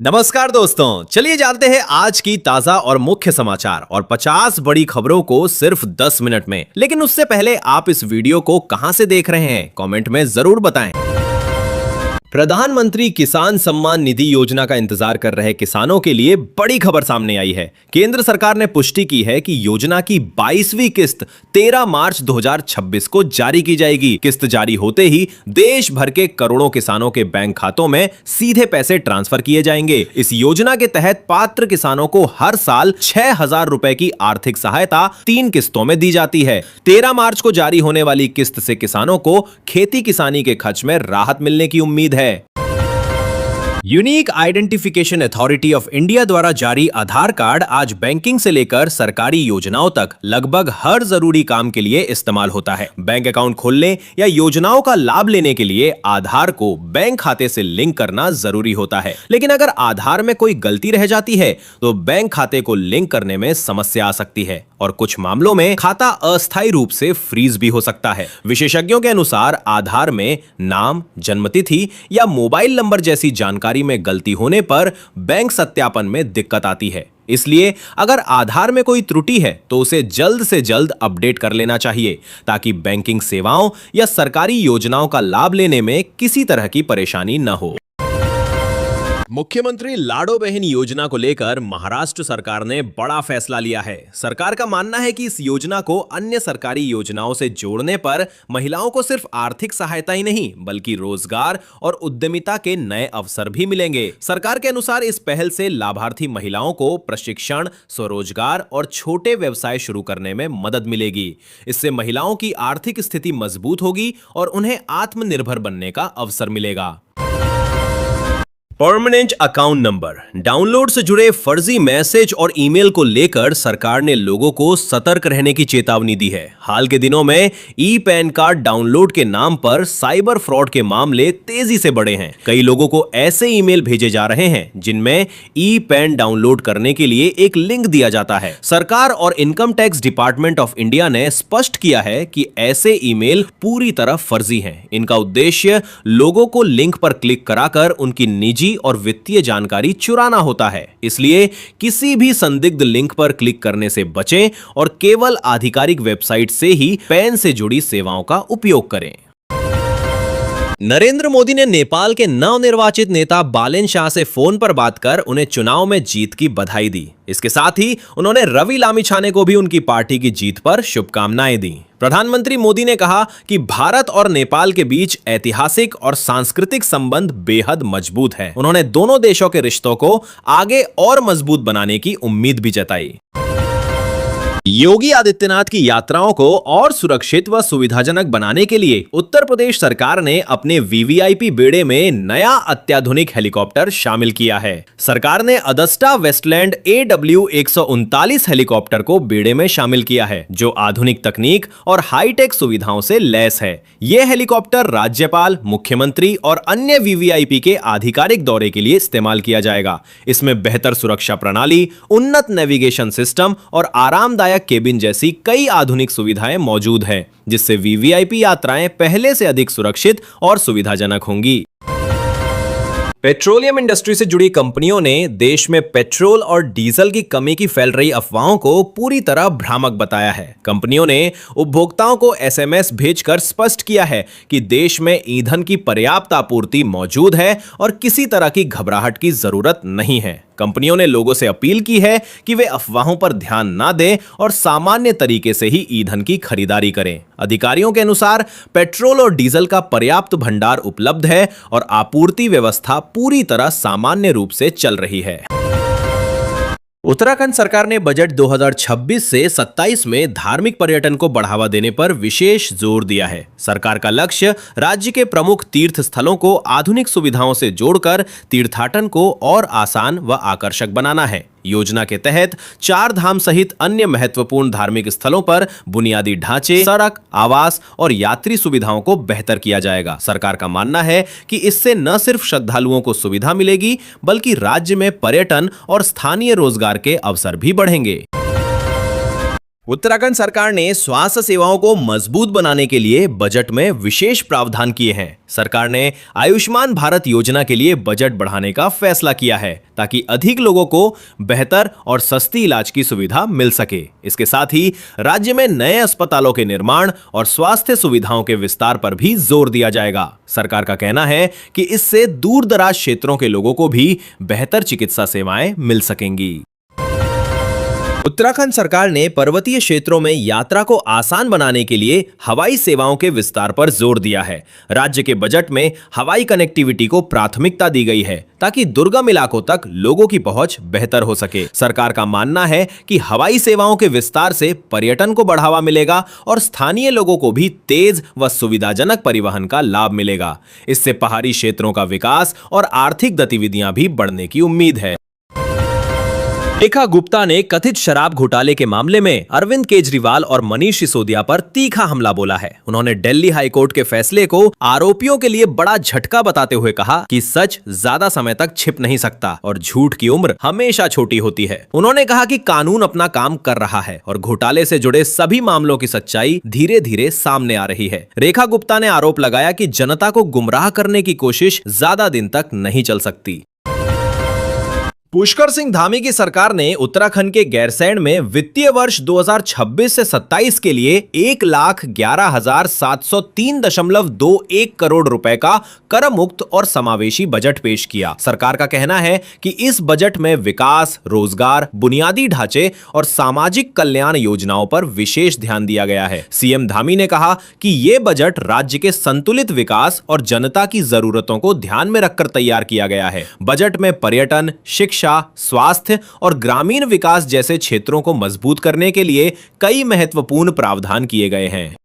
नमस्कार दोस्तों, चलिए जानते हैं आज की ताजा और मुख्य समाचार और 50 बड़ी खबरों को सिर्फ 10 मिनट में। लेकिन उससे पहले आप इस वीडियो को कहां से देख रहे हैं, कमेंट में जरूर बताएं। प्रधानमंत्री किसान सम्मान निधि योजना का इंतजार कर रहे किसानों के लिए बड़ी खबर सामने आई है। केंद्र सरकार ने पुष्टि की है कि योजना की 22वीं किस्त 13 मार्च 2026 को जारी की जाएगी। किस्त जारी होते ही देश भर के करोड़ों किसानों के बैंक खातों में सीधे पैसे ट्रांसफर किए जाएंगे। इस योजना के तहत पात्र किसानों को हर साल 6,000 रुपए की आर्थिक सहायता 3 किस्तों में दी जाती है। 13 मार्च को जारी होने वाली किस्त से किसानों को खेती किसानी के खर्च में राहत मिलने की उम्मीद है। Unique identification authority of India द्वारा जारी आधार कार्ड आज बैंकिंग से लेकर सरकारी योजनाओं तक लगभग हर जरूरी काम के लिए इस्तेमाल होता है। बैंक अकाउंट खोलने या योजनाओं का लाभ लेने के लिए आधार को बैंक खाते से लिंक करना जरूरी होता है। लेकिन अगर आधार में कोई गलती रह जाती है तो बैंक खाते को लिंक करने में समस्या आ सकती है और कुछ मामलों में खाता अस्थायी रूप से फ्रीज भी हो सकता है। विशेषज्ञों के अनुसार आधार में नाम, जन्मतिथि या मोबाइल नंबर जैसी जानकारी में गलती होने पर बैंक सत्यापन में दिक्कत आती है। इसलिए अगर आधार में कोई त्रुटि है तो उसे जल्द से जल्द अपडेट कर लेना चाहिए ताकि बैंकिंग सेवाओं या सरकारी योजनाओं का लाभ लेने में किसी तरह की परेशानी न हो। मुख्यमंत्री लाडो बहन योजना को लेकर महाराष्ट्र सरकार ने बड़ा फैसला लिया है। सरकार का मानना है कि इस योजना को अन्य सरकारी योजनाओं से जोड़ने पर महिलाओं को सिर्फ आर्थिक सहायता ही नहीं बल्कि रोजगार और उद्यमिता के नए अवसर भी मिलेंगे। सरकार के अनुसार इस पहल से लाभार्थी महिलाओं को प्रशिक्षण, स्वरोजगार और छोटे व्यवसाय शुरू करने में मदद मिलेगी। इससे महिलाओं की आर्थिक स्थिति मजबूत होगी और उन्हें आत्मनिर्भर बनने का अवसर मिलेगा। परमानेंट अकाउंट नंबर डाउनलोड से जुड़े फर्जी मैसेज और ईमेल को लेकर सरकार ने लोगों को सतर्क रहने की चेतावनी दी है। हाल के दिनों में ई पैन कार्ड डाउनलोड के नाम पर साइबर फ्रॉड के मामले तेजी से बढ़े हैं। कई लोगों को ऐसे ईमेल भेजे जा रहे हैं जिनमें ई पैन डाउनलोड करने के लिए एक लिंक दिया जाता है। सरकार और income tax department of India ने स्पष्ट किया है कि ऐसे ईमेल पूरी तरह फर्जी हैं। इनका उद्देश्य लोगों को लिंक पर क्लिक कराकर उनकी निजी और वित्तीय जानकारी चुराना होता है। इसलिए किसी भी संदिग्ध लिंक पर क्लिक करने से बचें और केवल आधिकारिक वेबसाइट से ही पैन से जुड़ी सेवाओं का उपयोग करें। नरेंद्र मोदी ने नेपाल के नवनिर्वाचित नेता बालेन शाह से फोन पर बात कर उन्हें चुनाव में जीत की बधाई दी। इसके साथ ही उन्होंने रवि लामिछाने को भी उनकी पार्टी की जीत पर शुभकामनाएं दी। प्रधानमंत्री मोदी ने कहा कि भारत और नेपाल के बीच ऐतिहासिक और सांस्कृतिक संबंध बेहद मजबूत हैं। उन्होंने दोनों देशों के रिश्तों को आगे और मजबूत बनाने की उम्मीद भी जताई। योगी आदित्यनाथ की यात्राओं को और सुरक्षित व सुविधाजनक बनाने के लिए उत्तर प्रदेश सरकार ने अपने वीवीआईपी बेड़े में नया अत्याधुनिक हेलीकॉप्टर शामिल किया है। सरकार ने अगस्टा वेस्टलैंड AW139 हेलीकॉप्टर को बेड़े में शामिल किया है, जो आधुनिक तकनीक और हाईटेक सुविधाओं से लैस है। यह हेलीकॉप्टर राज्यपाल, मुख्यमंत्री और अन्य वीवीआईपी के आधिकारिक दौरे के लिए इस्तेमाल किया जाएगा। इसमें बेहतर सुरक्षा प्रणाली, उन्नत नेविगेशन सिस्टम और आरामदायक केबिन जैसी कई आधुनिक सुविधाएं मौजूद हैं, जिससे वीवीआईपी यात्राएं पहले से अधिक सुरक्षित और सुविधाजनक होंगी। पेट्रोलियम इंडस्ट्री से जुड़ी कंपनियों ने देश में पेट्रोल और डीजल की कमी की फैल रही अफवाहों को पूरी तरह भ्रामक बताया है। कंपनियों ने उपभोक्ताओं को एसएमएस भेजकर स्पष्ट किया है कि देश में ईंधन की पर्याप्त आपूर्ति मौजूद है और किसी तरह की घबराहट की जरूरत नहीं है। कंपनियों ने लोगों से अपील की है कि वे अफवाहों पर ध्यान ना दें और सामान्य तरीके से ही ईंधन की खरीदारी करें। अधिकारियों के अनुसार पेट्रोल और डीजल का पर्याप्त भंडार उपलब्ध है और आपूर्ति व्यवस्था पूरी तरह सामान्य रूप से चल रही है। उत्तराखंड सरकार ने बजट 2026 से 27 में धार्मिक पर्यटन को बढ़ावा देने पर विशेष जोर दिया है। सरकार का लक्ष्य राज्य के प्रमुख तीर्थ स्थलों को आधुनिक सुविधाओं से जोड़कर तीर्थाटन को और आसान व आकर्षक बनाना है। योजना के तहत 4 धाम सहित अन्य महत्वपूर्ण धार्मिक स्थलों पर बुनियादी ढांचे, सड़क, आवास और यात्री सुविधाओं को बेहतर किया जाएगा। सरकार का मानना है कि इससे न सिर्फ श्रद्धालुओं को सुविधा मिलेगी बल्कि राज्य में पर्यटन और स्थानीय रोजगार के अवसर भी बढ़ेंगे। उत्तराखंड सरकार ने स्वास्थ्य सेवाओं को मजबूत बनाने के लिए बजट में विशेष प्रावधान किए हैं। सरकार ने आयुष्मान भारत योजना के लिए बजट बढ़ाने का फैसला किया है ताकि अधिक लोगों को बेहतर और सस्ती इलाज की सुविधा मिल सके। इसके साथ ही राज्य में नए अस्पतालों के निर्माण और स्वास्थ्य सुविधाओं के विस्तार पर भी जोर दिया जाएगा। सरकार का कहना है कि इससे दूर दराज क्षेत्रों के लोगों को भी बेहतर चिकित्सा सेवाएं मिल सकेंगी। उत्तराखंड सरकार ने पर्वतीय क्षेत्रों में यात्रा को आसान बनाने के लिए हवाई सेवाओं के विस्तार पर जोर दिया है। राज्य के बजट में हवाई कनेक्टिविटी को प्राथमिकता दी गई है ताकि दुर्गम इलाकों तक लोगों की पहुंच बेहतर हो सके। सरकार का मानना है कि हवाई सेवाओं के विस्तार से पर्यटन को बढ़ावा मिलेगा और स्थानीय लोगों को भी तेज व सुविधाजनक परिवहन का लाभ मिलेगा। इससे पहाड़ी क्षेत्रों का विकास और आर्थिक गतिविधियां भी बढ़ने की उम्मीद है। रेखा गुप्ता ने कथित शराब घोटाले के मामले में अरविंद केजरीवाल और मनीष सिसोदिया पर तीखा हमला बोला है। उन्होंने दिल्ली हाईकोर्ट के फैसले को आरोपियों के लिए बड़ा झटका बताते हुए कहा कि सच ज्यादा समय तक छिप नहीं सकता और झूठ की उम्र हमेशा छोटी होती है। उन्होंने कहा कि कानून अपना काम कर रहा है और घोटाले से जुड़े सभी मामलों की सच्चाई धीरे धीरे सामने आ रही है। रेखा गुप्ता ने आरोप लगाया कि जनता को गुमराह करने की कोशिश ज्यादा दिन तक नहीं चल सकती। पुष्कर सिंह धामी की सरकार ने उत्तराखंड के गैरसैंण में वित्तीय वर्ष 2026 से 27 के लिए 1,11,703.21 करोड़ रुपए का कर मुक्त और समावेशी बजट पेश किया। सरकार का कहना है कि इस बजट में विकास, रोजगार, बुनियादी ढांचे और सामाजिक कल्याण योजनाओं पर विशेष ध्यान दिया गया है। सीएम धामी ने कहा कि यह बजट राज्य के संतुलित विकास और जनता की जरूरतों को ध्यान में रखकर तैयार किया गया है। बजट में पर्यटन, शिक्षा, स्वास्थ्य और ग्रामीण विकास जैसे क्षेत्रों को मजबूत करने के लिए कई महत्वपूर्ण प्रावधान किए गए हैं।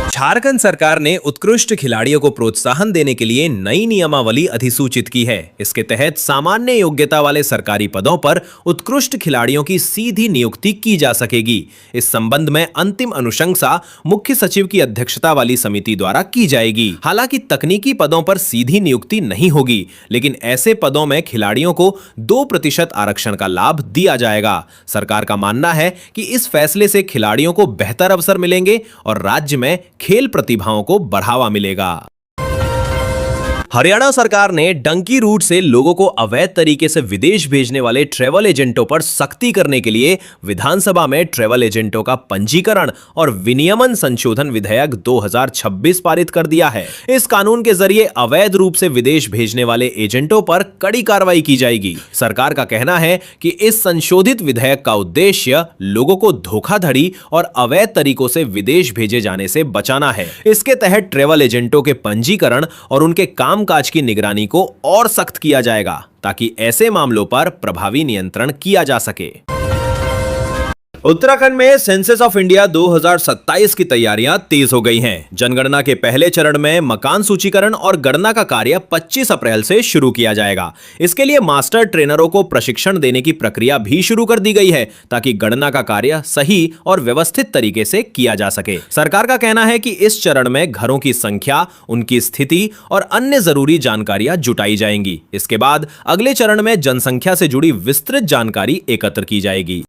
झारखंड सरकार ने उत्कृष्ट खिलाड़ियों को प्रोत्साहन देने के लिए नई नियमावली अधिसूचित की है। इसके तहत सामान्य योग्यता वाले सरकारी पदों पर उत्कृष्ट खिलाड़ियों की सीधी नियुक्ति की जा सकेगी। इस संबंध में अंतिम अनुशंसा मुख्य सचिव की अध्यक्षता वाली समिति द्वारा की जाएगी। हालांकि तकनीकी पदों पर सीधी नियुक्ति नहीं होगी, लेकिन ऐसे पदों में खिलाड़ियों को 2% आरक्षण का लाभ दिया जाएगा। सरकार का मानना है कि इस फैसले से खिलाड़ियों को बेहतर अवसर मिलेंगे और राज्य में खेल प्रतिभाओं को बढ़ावा मिलेगा। हरियाणा सरकार ने डंकी रूट से लोगों को अवैध तरीके से विदेश भेजने वाले ट्रैवल एजेंटों पर सख्ती करने के लिए विधानसभा में ट्रैवल एजेंटों का पंजीकरण और विनियमन संशोधन विधेयक 2026 पारित कर दिया है। इस कानून के जरिए अवैध रूप से विदेश भेजने वाले एजेंटों पर कड़ी कार्रवाई की जाएगी। सरकार का कहना है कि इस संशोधित विधेयक का उद्देश्य लोगों को धोखाधड़ी और अवैध तरीकों से विदेश भेजे जाने से बचाना है। इसके तहत ट्रैवल एजेंटों के पंजीकरण और उनके कामकाज की निगरानी को और सख्त किया जाएगा ताकि ऐसे मामलों पर प्रभावी नियंत्रण किया जा सके। उत्तराखंड में सेंसस ऑफ इंडिया 2027 की तैयारियां तेज हो गई हैं। जनगणना के पहले चरण में मकान सूचीकरण और गणना का कार्य 25 अप्रैल से शुरू किया जाएगा। इसके लिए मास्टर ट्रेनरों को प्रशिक्षण देने की प्रक्रिया भी शुरू कर दी गई है ताकि गणना का कार्य सही और व्यवस्थित तरीके से किया जा सके। सरकार का कहना है कि इस चरण में घरों की संख्या, उनकी स्थिति और अन्य जरूरी जानकारियां जुटाई जाएंगी। इसके बाद अगले चरण में जनसंख्या से जुड़ी विस्तृत जानकारी एकत्र की जाएगी।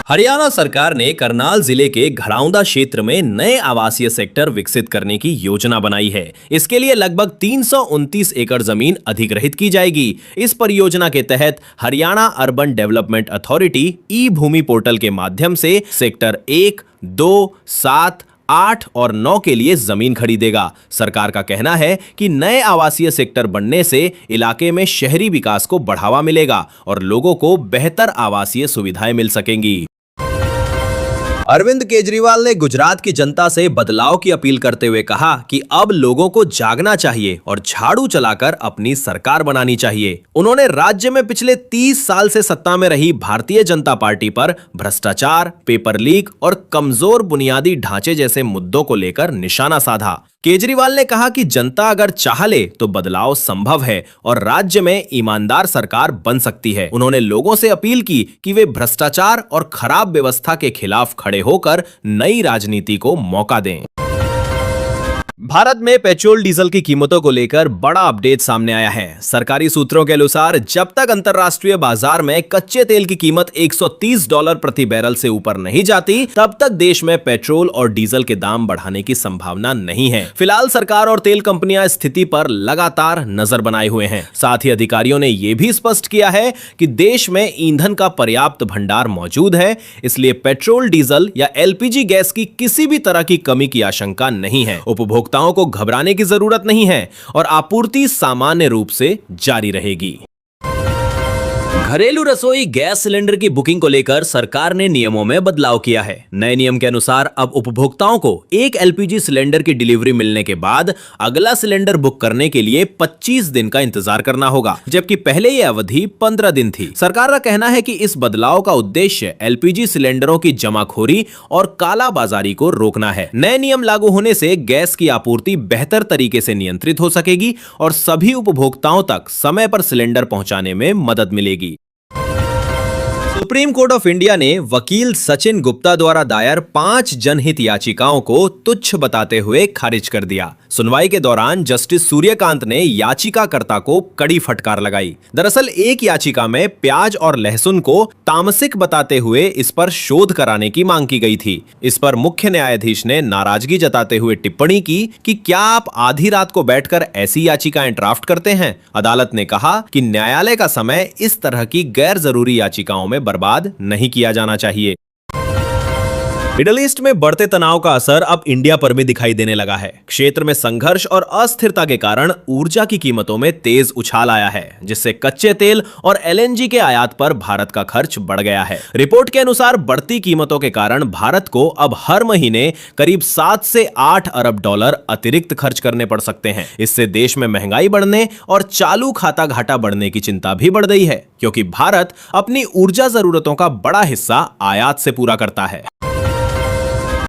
हरियाणा सरकार ने करनाल जिले के घरौंदा क्षेत्र में नए आवासीय सेक्टर विकसित करने की योजना बनाई है। इसके लिए लगभग 329 एकड़ जमीन अधिग्रहित की जाएगी। इस परियोजना के तहत हरियाणा अर्बन डेवलपमेंट अथॉरिटी ई भूमि पोर्टल के माध्यम से सेक्टर 1, 2, 7, 8 और 9 के लिए जमीन खरीदेगा। सरकार का कहना है कि नए आवासीय सेक्टर बनने से इलाके में शहरी विकास को बढ़ावा मिलेगा और लोगों को बेहतर आवासीय सुविधाएं मिल सकेंगी। अरविंद केजरीवाल ने गुजरात की जनता से बदलाव की अपील करते हुए कहा कि अब लोगों को जागना चाहिए और झाड़ू चलाकर अपनी सरकार बनानी चाहिए। उन्होंने राज्य में पिछले 30 साल से सत्ता में रही भारतीय जनता पार्टी पर भ्रष्टाचार, पेपर लीक और कमजोर बुनियादी ढांचे जैसे मुद्दों को लेकर निशाना साधा। केजरीवाल ने कहा कि जनता अगर चाह ले तो बदलाव संभव है और राज्य में ईमानदार सरकार बन सकती है। उन्होंने लोगों से अपील की कि वे भ्रष्टाचार और खराब व्यवस्था के खिलाफ खड़े होकर नई राजनीति को मौका दें। भारत में पेट्रोल डीजल की कीमतों को लेकर बड़ा अपडेट सामने आया है। सरकारी सूत्रों के अनुसार जब तक अंतर्राष्ट्रीय बाजार में कच्चे तेल की कीमत $130 प्रति बैरल से ऊपर नहीं जाती, तब तक देश में पेट्रोल और डीजल के दाम बढ़ाने की संभावना नहीं है। फिलहाल सरकार और तेल कंपनियां स्थिति पर लगातार नजर बनाए हुए हैं। साथ ही अधिकारियों ने यह भी स्पष्ट किया है कि देश में ईंधन का पर्याप्त भंडार मौजूद है, इसलिए पेट्रोल, डीजल या एलपीजी गैस की किसी भी तरह की कमी की आशंका नहीं है। उपभोक्ताओं को घबराने की जरूरत नहीं है और आपूर्ति सामान्य रूप से जारी रहेगी। घरेलू रसोई गैस सिलेंडर की बुकिंग को लेकर सरकार ने नियमों में बदलाव किया है। नए नियम के अनुसार अब उपभोक्ताओं को एक एलपीजी सिलेंडर की डिलीवरी मिलने के बाद अगला सिलेंडर बुक करने के लिए 25 दिन का इंतजार करना होगा, जबकि पहले यह अवधि 15 दिन थी। सरकार का कहना है कि इस बदलाव का उद्देश्य एलपीजी सिलेंडरों की जमाखोरी और कालाबाजारी को रोकना है। नए नियम लागू होने से गैस की आपूर्ति बेहतर तरीके से नियंत्रित हो सकेगी और सभी उपभोक्ताओं तक समय पर सिलेंडर पहुंचाने में मदद मिलेगी। सुप्रीम कोर्ट ऑफ इंडिया ने वकील सचिन गुप्ता द्वारा दायर 5 जनहित याचिकाओं को तुच्छ बताते हुए खारिज कर दिया। सुनवाई के दौरान जस्टिस सूर्यकांत ने याचिकाकर्ता को कड़ी फटकार लगाई। दरअसल एक याचिका में प्याज और लहसुन को तामसिक बताते हुए इस पर शोध कराने की मांग की गई थी। इस पर मुख्य न्यायाधीश ने नाराजगी जताते हुए टिप्पणी की कि क्या आप आधी रात को बैठकर ऐसी याचिकाएं ड्राफ्ट करते हैं। अदालत ने कहा कि न्यायालय का समय इस तरह की गैर जरूरी याचिकाओं में बर्बाद नहीं किया जाना चाहिए। मिडिल ईस्ट में बढ़ते तनाव का असर अब इंडिया पर भी दिखाई देने लगा है। क्षेत्र में संघर्ष और अस्थिरता के कारण ऊर्जा की कीमतों में तेज उछाल आया है, जिससे कच्चे तेल और एलएनजी के आयात पर भारत का खर्च बढ़ गया है। रिपोर्ट के अनुसार बढ़ती कीमतों के कारण भारत को अब हर महीने करीब 7 से 8 अरब डॉलर अतिरिक्त खर्च करने पड़ सकते हैं। इससे देश में महंगाई बढ़ने और चालू खाता घाटा बढ़ने की चिंता भी बढ़ गई है, क्योंकि भारत अपनी ऊर्जा जरूरतों का बड़ा हिस्सा आयात से पूरा करता है।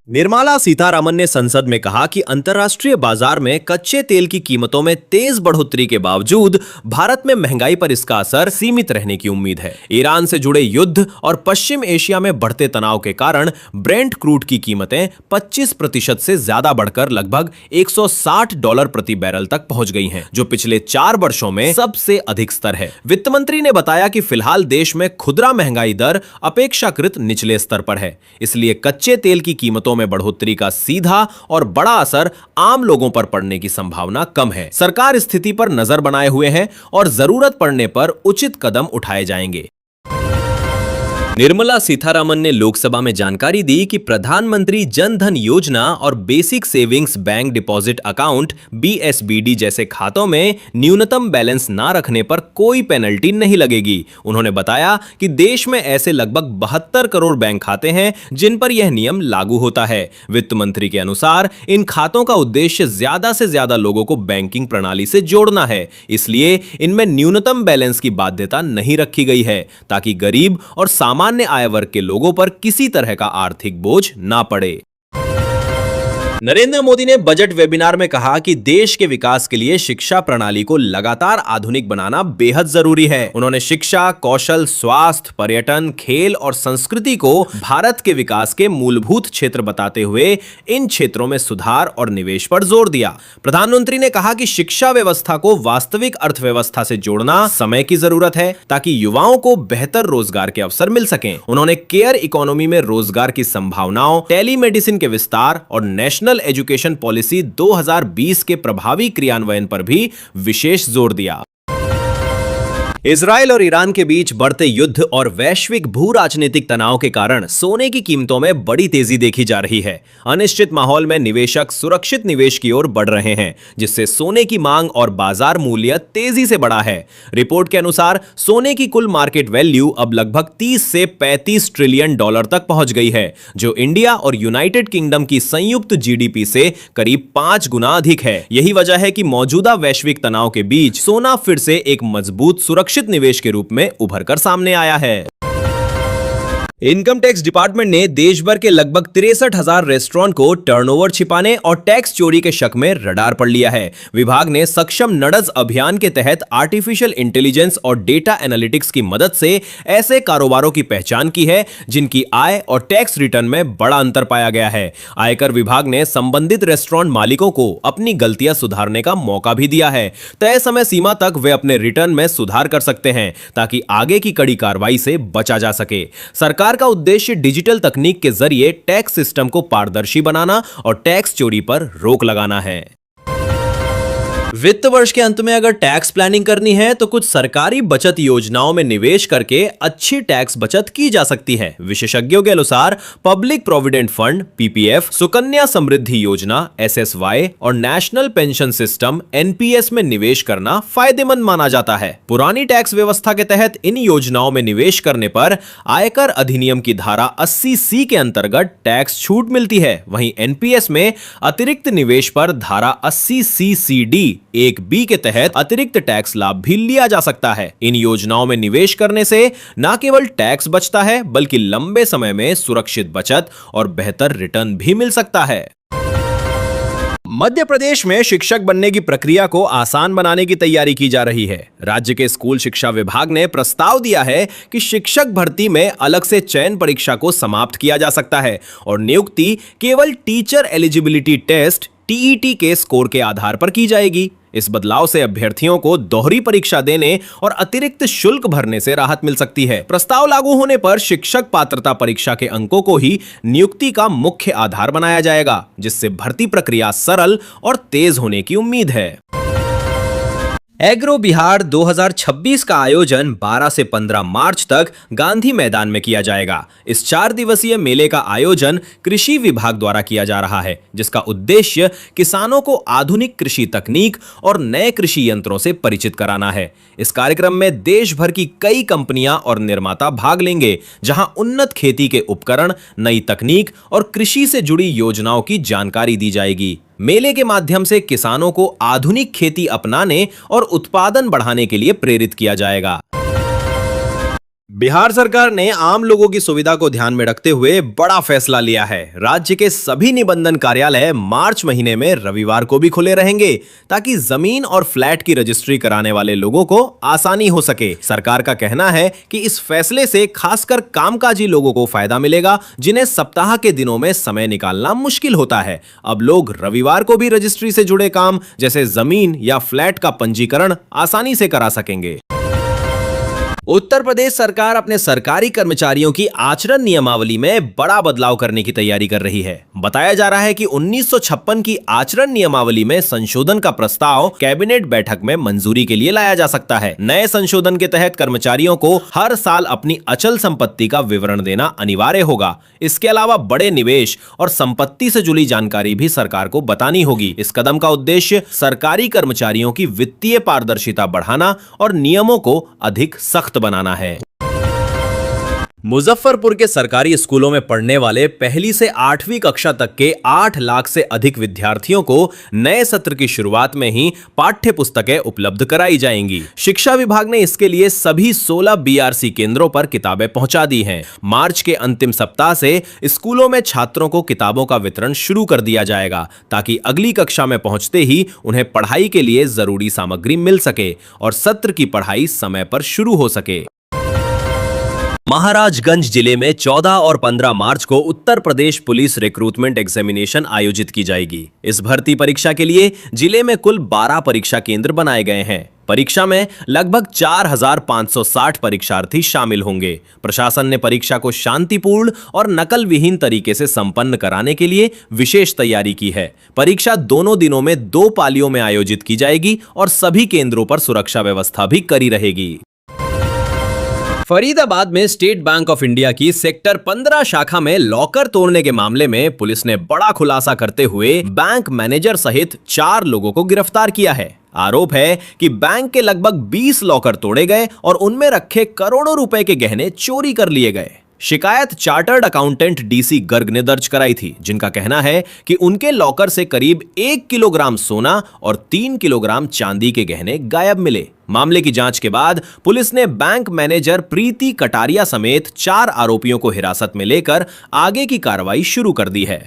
निर्मला सीतारामन ने संसद में कहा कि अंतर्राष्ट्रीय बाजार में कच्चे तेल की कीमतों में तेज बढ़ोतरी के बावजूद भारत में महंगाई पर इसका असर सीमित रहने की उम्मीद है। ईरान से जुड़े युद्ध और पश्चिम एशिया में बढ़ते तनाव के कारण ब्रेंट क्रूड की कीमतें 25% से ज्यादा बढ़कर लगभग $160 प्रति बैरल तक पहुंच गई हैं, जो पिछले 4 वर्षों में सबसे अधिक स्तर है। वित्त मंत्री ने बताया कि फिलहाल देश में खुदरा महंगाई दर अपेक्षाकृत निचले स्तर पर है, इसलिए कच्चे तेल की कीमतों में बढ़ोतरी का सीधा और बड़ा असर आम लोगों पर पड़ने की संभावना कम है। सरकार स्थिति पर नजर बनाए हुए है और जरूरत पड़ने पर उचित कदम उठाए जाएंगे। निर्मला सीतारामन ने लोकसभा में जानकारी दी कि प्रधानमंत्री जन धन योजना और basic savings bank deposit account BSBD जैसे खातों में न्यूनतम बैलेंस ना रखने पर कोई पेनल्टी नहीं लगेगी। उन्होंने बताया कि देश में ऐसे लगभग 72 करोड़ बैंक खाते हैं जिन पर यह नियम लागू होता है। वित्त मंत्री के अनुसार इन खातों का उद्देश्य ज्यादा से ज्यादा लोगों को बैंकिंग प्रणाली से जोड़ना है, इसलिए इनमें न्यूनतम बैलेंस की बाध्यता नहीं रखी गई है, ताकि गरीब और सामान्य आय वर्ग के लोगों पर किसी तरह का आर्थिक बोझ ना पड़े। नरेंद्र मोदी ने बजट वेबिनार में कहा कि देश के विकास के लिए शिक्षा प्रणाली को लगातार आधुनिक बनाना बेहद जरूरी है। उन्होंने शिक्षा, कौशल, स्वास्थ्य, पर्यटन, खेल और संस्कृति को भारत के विकास के मूलभूत क्षेत्र बताते हुए इन क्षेत्रों में सुधार और निवेश पर जोर दिया। प्रधानमंत्री ने कहा कि शिक्षा व्यवस्था को वास्तविक अर्थव्यवस्था से जोड़ना समय की जरूरत है, ताकि युवाओं को बेहतर रोजगार के अवसर मिल सकें। उन्होंने केयर इकोनॉमी में रोजगार की संभावनाओं, टेलीमेडिसिन के विस्तार और नेशनल एजुकेशन पॉलिसी 2020 के प्रभावी क्रियान्वयन पर भी विशेष जोर दिया। इजराइल और ईरान के बीच बढ़ते युद्ध और वैश्विक भू राजनीतिक तनाव के कारण सोने की कीमतों में बड़ी तेजी देखी जा रही है। अनिश्चित माहौल में निवेशक सुरक्षित निवेश की ओर बढ़ रहे हैं, जिससे सोने की मांग और बाजार मूल्य तेजी से बढ़ा है। रिपोर्ट के अनुसार सोने की कुल मार्केट वैल्यू अब लगभग 30 से 35 ट्रिलियन डॉलर तक पहुंच गई है, जो इंडिया और यूनाइटेड किंगडम की संयुक्त जीडीपी से करीब 5 गुना अधिक है। यही वजह है कि मौजूदा वैश्विक तनाव के बीच सोना फिर से एक मजबूत सुरक्षित निवेश के रूप में उभर कर सामने आया है। इनकम टैक्स डिपार्टमेंट ने देश भर के लगभग 63,000 रेस्टोरेंट को टर्नओवर छिपाने और टैक्स चोरी के शक में रडार पर लिया है। विभाग ने सक्षम नडज अभियान के तहत आर्टिफिशियल इंटेलिजेंस और डेटा एनालिटिक्स की मदद से ऐसे कारोबारों की पहचान की है जिनकी आय और टैक्स रिटर्न में बड़ा अंतर पाया गया है। आयकर विभाग ने संबंधित रेस्टोरेंट मालिकों को अपनी गलतियां सुधारने का मौका भी दिया है। तय समय सीमा तक वे अपने रिटर्न में सुधार कर सकते हैं ताकि आगे की कड़ी कार्रवाई से बचा जा सके। सरकार का उद्देश्य डिजिटल तकनीक के जरिए टैक्स सिस्टम को पारदर्शी बनाना और टैक्स चोरी पर रोक लगाना है। वित्त वर्ष के अंत में अगर टैक्स प्लानिंग करनी है तो कुछ सरकारी बचत योजनाओं में निवेश करके अच्छी टैक्स बचत की जा सकती है। विशेषज्ञों के अनुसार public provident fund PPF, Sukanya Samriddhi Yojana SSY और नेशनल पेंशन सिस्टम एनपीएस में निवेश करना फायदेमंद माना जाता है। पुरानी टैक्स व्यवस्था के तहत इन योजनाओं में निवेश करने पर आयकर अधिनियम की धारा 80C के अंतर्गत टैक्स छूट मिलती है। वहीं एनपीएस में अतिरिक्त निवेश पर धारा 80C(CD) 1B के तहत अतिरिक्त टैक्स लाभ भी लिया जा सकता है। इन योजनाओं में निवेश करने से न केवल टैक्स बचता है बल्कि लंबे समय में सुरक्षित बचत और बेहतर रिटर्न भी मिल सकता है। मध्य प्रदेश में शिक्षक बनने की प्रक्रिया को आसान बनाने की तैयारी की जा रही है। राज्य के स्कूल शिक्षा विभाग ने प्रस्ताव दिया है कि शिक्षक भर्ती में अलग से चयन परीक्षा को समाप्त किया जा सकता है और नियुक्ति केवल टीचर एलिजिबिलिटी टेस्ट टीईटी के स्कोर के आधार पर की जाएगी। इस बदलाव से अभ्यर्थियों को दोहरी परीक्षा देने और अतिरिक्त शुल्क भरने से राहत मिल सकती है। प्रस्ताव लागू होने पर शिक्षक पात्रता परीक्षा के अंकों को ही नियुक्ति का मुख्य आधार बनाया जाएगा, जिससे भर्ती प्रक्रिया सरल और तेज होने की उम्मीद है। एग्रो बिहार 2026 का आयोजन 12 से 15 मार्च तक गांधी मैदान में किया जाएगा। इस 4 दिवसीय मेले का आयोजन कृषि विभाग द्वारा किया जा रहा है, जिसका उद्देश्य किसानों को आधुनिक कृषि तकनीक और नए कृषि यंत्रों से परिचित कराना है। इस कार्यक्रम में देश भर की कई कंपनियां और निर्माता भाग लेंगे, जहां उन्नत खेती के उपकरण, नई तकनीक और कृषि से जुड़ी योजनाओं की जानकारी दी जाएगी। मेले के माध्यम से किसानों को आधुनिक खेती अपनाने और उत्पादन बढ़ाने के लिए प्रेरित किया जाएगा। बिहार सरकार ने आम लोगों की सुविधा को ध्यान में रखते हुए बड़ा फैसला लिया है। राज्य के सभी निबंधन कार्यालय मार्च महीने में रविवार को भी खुले रहेंगे ताकि जमीन और फ्लैट की रजिस्ट्री कराने वाले लोगों को आसानी हो सके। सरकार का कहना है कि इस फैसले से खासकर कामकाजी लोगों को फायदा मिलेगा, जिन्हें सप्ताह के दिनों में समय निकालना मुश्किल होता है। अब लोग रविवार को भी रजिस्ट्री से जुड़े काम जैसे जमीन या फ्लैट का पंजीकरण आसानी से करा सकेंगे। उत्तर प्रदेश सरकार अपने सरकारी कर्मचारियों की आचरण नियमावली में बड़ा बदलाव करने की तैयारी कर रही है। बताया जा रहा है कि 1956 की आचरण नियमावली में संशोधन का प्रस्ताव कैबिनेट बैठक में मंजूरी के लिए लाया जा सकता है। नए संशोधन के तहत कर्मचारियों को हर साल अपनी अचल संपत्ति का विवरण देना अनिवार्य होगा। इसके अलावा बड़े निवेश और संपत्ति से जुड़ी जानकारी भी सरकार को बतानी होगी। इस कदम का उद्देश्य सरकारी कर्मचारियों की वित्तीय पारदर्शिता बढ़ाना और नियमों को अधिक सख्त बनाना है। मुजफ्फरपुर के सरकारी स्कूलों में पढ़ने वाले पहली से 8वीं कक्षा तक के 8 लाख से अधिक विद्यार्थियों को नए सत्र की शुरुआत में ही पाठ्य पुस्तकें उपलब्ध कराई जाएंगी। शिक्षा विभाग ने इसके लिए सभी 16 बीआरसी केंद्रों पर किताबें पहुंचा दी हैं। मार्च के अंतिम सप्ताह से स्कूलों में छात्रों को किताबों का वितरण शुरू कर दिया जाएगा ताकि अगली कक्षा में पहुंचते ही उन्हें पढ़ाई के लिए जरूरी सामग्री मिल सके और सत्र की पढ़ाई समय पर शुरू हो सके। महाराजगंज जिले में 14 और 15 मार्च को Uttar Pradesh police recruitment examination आयोजित की जाएगी। इस भर्ती परीक्षा के लिए जिले में कुल 12 परीक्षा केंद्र बनाए गए हैं। परीक्षा में लगभग 4,560 परीक्षार्थी शामिल होंगे। प्रशासन ने परीक्षा को शांतिपूर्ण और नकल विहीन तरीके से संपन्न कराने के लिए विशेष तैयारी की है। परीक्षा दोनों दिनों में 2 पालियों में आयोजित की जाएगी और सभी केंद्रों पर सुरक्षा व्यवस्था भी करी रहेगी। फरीदाबाद में स्टेट बैंक ऑफ इंडिया की सेक्टर 15 शाखा में लॉकर तोड़ने के मामले में पुलिस ने बड़ा खुलासा करते हुए बैंक मैनेजर सहित 4 लोगों को गिरफ्तार किया है। आरोप है कि बैंक के लगभग 20 लॉकर तोड़े गए और उनमें रखे करोड़ों रुपए के गहने चोरी कर लिए गए। शिकायत चार्टर्ड अकाउंटेंट डीसी गर्ग ने दर्ज कराई थी, जिनका कहना है कि उनके लॉकर से करीब 1 किलोग्राम सोना और 3 किलोग्राम चांदी के गहने गायब मिले। मामले की जांच के बाद पुलिस ने बैंक मैनेजर प्रीति कटारिया समेत 4 आरोपियों को हिरासत में लेकर आगे की कार्रवाई शुरू कर दी है।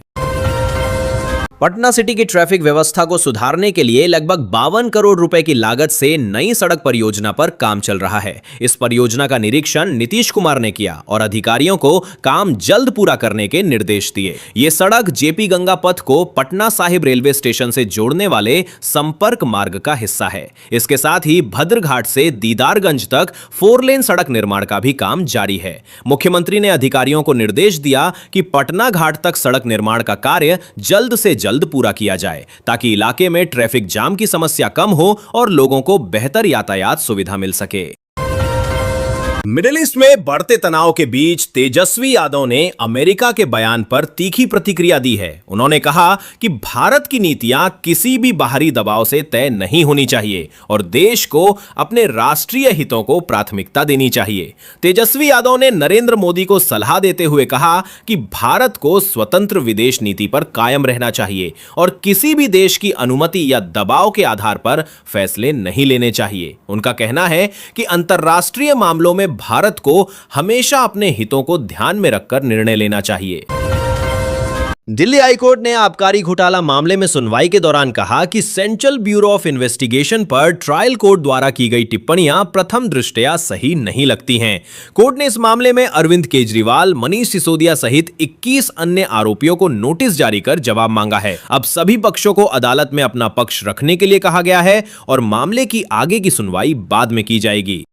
पटना सिटी की ट्रैफिक व्यवस्था को सुधारने के लिए लगभग 52 करोड़ रुपए की लागत से नई सड़क परियोजना पर काम चल रहा है। इस परियोजना का निरीक्षण नीतीश कुमार ने किया और अधिकारियों को काम जल्द पूरा करने के निर्देश दिए। ये सड़क जेपी गंगा पथ को पटना साहिब रेलवे स्टेशन से जोड़ने वाले संपर्क मार्ग का हिस्सा है। इसके साथ ही भद्रघाट से दीदारगंज तक 4 लेन सड़क निर्माण का भी काम जारी है। मुख्यमंत्री ने अधिकारियों को निर्देश दिया कि पटना घाट तक सड़क निर्माण का कार्य जल्द से जल्द पूरा किया जाए, ताकि इलाके में ट्रैफिक जाम की समस्या कम हो और लोगों को बेहतर यातायात सुविधा मिल सके। मिडिल ईस्ट में बढ़ते तनाव के बीच तेजस्वी यादव ने अमेरिका के बयान पर तीखी प्रतिक्रिया दी है। उन्होंने कहा कि भारत की नीतियां किसी भी बाहरी दबाव से तय नहीं होनी चाहिए और देश को अपने राष्ट्रीय हितों को प्राथमिकता देनी चाहिए। तेजस्वी यादव ने नरेंद्र मोदी को सलाह देते हुए कहा कि भारत को स्वतंत्र विदेश नीति पर कायम रहना चाहिए और किसी भी देश की अनुमति या दबाव के आधार पर फैसले नहीं लेने चाहिए। उनका कहना है कि अंतर्राष्ट्रीय मामलों में भारत को हमेशा अपने हितों को ध्यान में रखकर निर्णय लेना चाहिए। दिल्ली हाईकोर्ट ने आबकारी घोटाला मामले में सुनवाई के दौरान कहा कि सेंट्रल ब्यूरो ऑफ इन्वेस्टिगेशन पर ट्रायल कोर्ट द्वारा की गई टिप्पणियां प्रथम दृष्टया सही नहीं लगती हैं। कोर्ट ने इस मामले में अरविंद केजरीवाल, मनीष सिसोदिया सहित 21 अन्य आरोपियों को नोटिस जारी कर जवाब मांगा है। अब सभी पक्षों को अदालत में अपना पक्ष रखने के लिए कहा गया है और मामले की आगे की सुनवाई बाद में की जाएगी।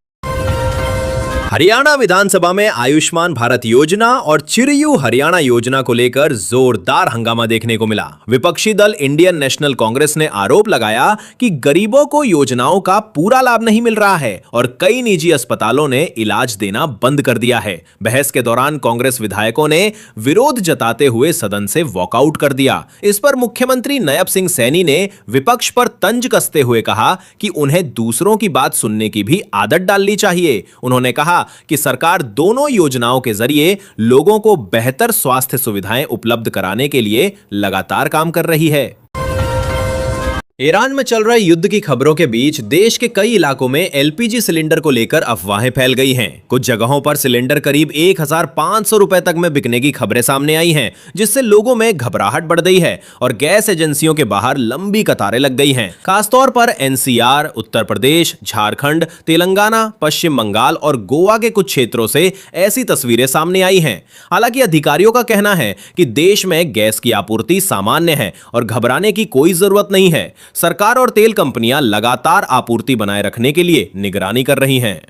हरियाणा विधानसभा में आयुष्मान भारत योजना और चिरयू हरियाणा योजना को लेकर जोरदार हंगामा देखने को मिला। विपक्षी दल इंडियन नेशनल कांग्रेस ने आरोप लगाया कि गरीबों को योजनाओं का पूरा लाभ नहीं मिल रहा है और कई निजी अस्पतालों ने इलाज देना बंद कर दिया है। बहस के दौरान कांग्रेस विधायकों ने विरोध जताते हुए सदन से वॉकआउट कर दिया। इस पर मुख्यमंत्री नयब सिंह सैनी ने विपक्ष पर तंज कसते हुए कहा कि उन्हें दूसरों की बात सुनने की भी आदत डालनी चाहिए। उन्होंने कहा कि सरकार दोनों योजनाओं के जरिए लोगों को बेहतर स्वास्थ्य सुविधाएं उपलब्ध कराने के लिए लगातार काम कर रही है। ईरान में चल रहे युद्ध की खबरों के बीच देश के कई इलाकों में एलपीजी सिलेंडर को लेकर अफवाहें फैल गई हैं। कुछ जगहों पर सिलेंडर करीब 1500 रुपए तक में बिकने की खबरें सामने आई हैं, जिससे लोगों में घबराहट बढ़ गई है और गैस एजेंसियों के बाहर लंबी कतारें लग गई हैं। खासतौर पर एनसीआर, उत्तर प्रदेश, झारखंड, तेलंगाना, पश्चिम बंगाल और गोवा के कुछ क्षेत्रों से ऐसी तस्वीरें सामने आई हैं। हालांकि अधिकारियों का कहना है कि देश में गैस की आपूर्ति सामान्य है और घबराने की कोई जरूरत नहीं है। सरकार और तेल कंपनियां लगातार आपूर्ति बनाए रखने के लिए निगरानी कर रही हैं।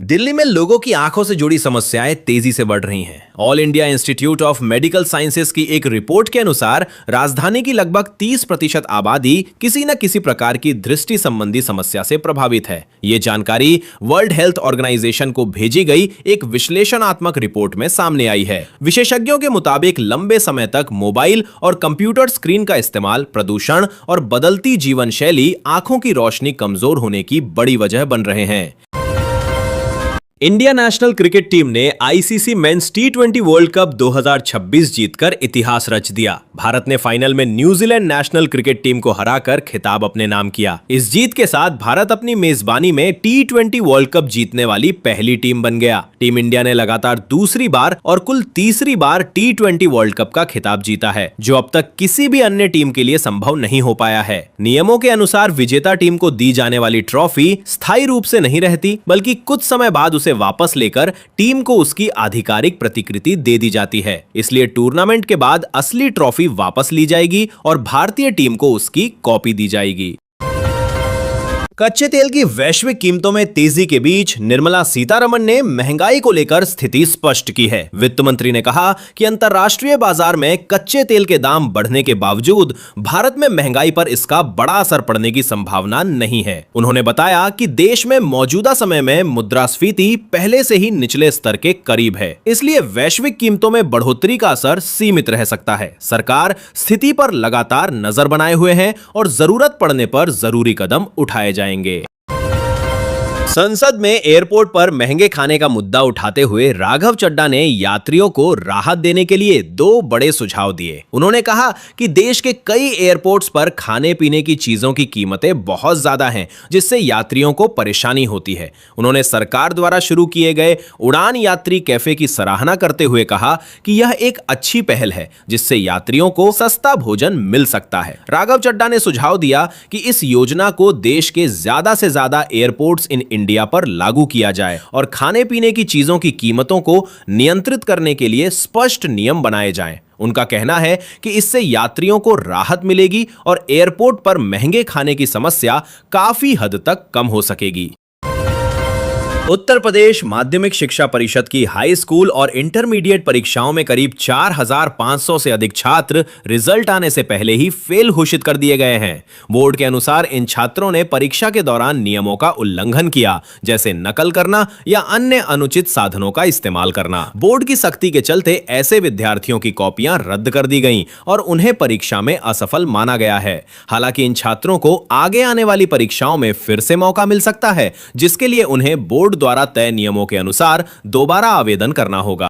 दिल्ली में लोगों की आंखों से जुड़ी समस्याएं तेजी से बढ़ रही हैं। All India institute of medical sciences की एक रिपोर्ट के अनुसार राजधानी की लगभग 30% आबादी किसी न किसी प्रकार की दृष्टि संबंधी समस्या से प्रभावित है। ये जानकारी वर्ल्ड हेल्थ ऑर्गेनाइजेशन को भेजी गई एक विश्लेषणात्मक रिपोर्ट में सामने आई है। विशेषज्ञों के मुताबिक लंबे समय तक मोबाइल और कंप्यूटर स्क्रीन का इस्तेमाल, प्रदूषण और बदलती जीवन शैली आंखों की रोशनी कमजोर होने की बड़ी वजह बन रहे हैं। इंडिया नेशनल क्रिकेट टीम ने आईसीसी मेंस टी20 वर्ल्ड कप 2026 जीतकर इतिहास रच दिया। भारत ने फाइनल में न्यूजीलैंड नेशनल क्रिकेट टीम को हराकर खिताब अपने नाम किया। इस जीत के साथ भारत अपनी मेजबानी में टी20 वर्ल्ड कप जीतने वाली पहली टीम बन गया। टीम इंडिया ने लगातार दूसरी बार और कुल तीसरी बार टी20 वर्ल्ड कप का खिताब जीता है, जो अब तक किसी भी अन्य टीम के लिए संभव नहीं हो पाया है। नियमों के अनुसार विजेता टीम को दी जाने वाली ट्रॉफी स्थायी रूप से नहीं रहती, बल्कि कुछ समय बाद उसे वापस लेकर टीम को उसकी आधिकारिक प्रतिकृति दे दी जाती है। इसलिए टूर्नामेंट के बाद असली ट्रॉफी वापस ली जाएगी और भारतीय टीम को उसकी कॉपी दी जाएगी। कच्चे तेल की वैश्विक कीमतों में तेजी के बीच निर्मला सीतारमण ने महंगाई को लेकर स्थिति स्पष्ट की है। वित्त मंत्री ने कहा कि अंतर्राष्ट्रीय बाजार में कच्चे तेल के दाम बढ़ने के बावजूद भारत में महंगाई पर इसका बड़ा असर पड़ने की संभावना नहीं है। उन्होंने बताया कि देश में मौजूदा समय में मुद्रास्फीति पहले से ही निचले स्तर के करीब है, इसलिए वैश्विक कीमतों में बढ़ोतरी का असर सीमित रह सकता है। सरकार स्थिति पर लगातार नजर बनाए हुए है और जरूरत पड़ने पर जरूरी कदम उठाए जाएंगे। संसद में एयरपोर्ट पर महंगे खाने का मुद्दा उठाते हुए राघव चड्ढा ने यात्रियों को राहत देने के लिए दो बड़े सुझाव दिए। उन्होंने कहा कि देश के कई एयरपोर्ट्स पर खाने पीने की चीजों की कीमतें बहुत ज्यादा हैं, जिससे यात्रियों को परेशानी होती है। उन्होंने सरकार द्वारा शुरू किए गए उड़ान यात्री कैफे की सराहना करते हुए कहा कि यह एक अच्छी पहल है, जिससे यात्रियों को सस्ता भोजन मिल सकता है। राघव चड्ढा ने सुझाव दिया कि इस योजना को देश के ज्यादा से ज्यादा एयरपोर्ट्स इन इंडिया पर लागू किया जाए और खाने पीने की चीजों की कीमतों को नियंत्रित करने के लिए स्पष्ट नियम बनाए जाएं। उनका कहना है कि इससे यात्रियों को राहत मिलेगी और एयरपोर्ट पर महंगे खाने की समस्या काफी हद तक कम हो सकेगी। उत्तर प्रदेश माध्यमिक शिक्षा परिषद की हाई स्कूल और इंटरमीडिएट परीक्षाओं में करीब 4,500 से अधिक छात्र रिजल्ट आने से पहले ही फेल घोषित कर दिए गए हैं। बोर्ड के अनुसार इन छात्रों ने परीक्षा के दौरान नियमों का उल्लंघन किया, जैसे नकल करना या अन्य अनुचित साधनों का इस्तेमाल करना। बोर्ड की सख्ती के चलते ऐसे विद्यार्थियों की कॉपियां रद्द कर दी गईं और उन्हें परीक्षा में असफल माना गया है। हालांकि इन छात्रों को आगे आने वाली परीक्षाओं में फिर से मौका मिल सकता है, जिसके लिए उन्हें बोर्ड द्वारा तय नियमों के अनुसार दोबारा आवेदन करना होगा।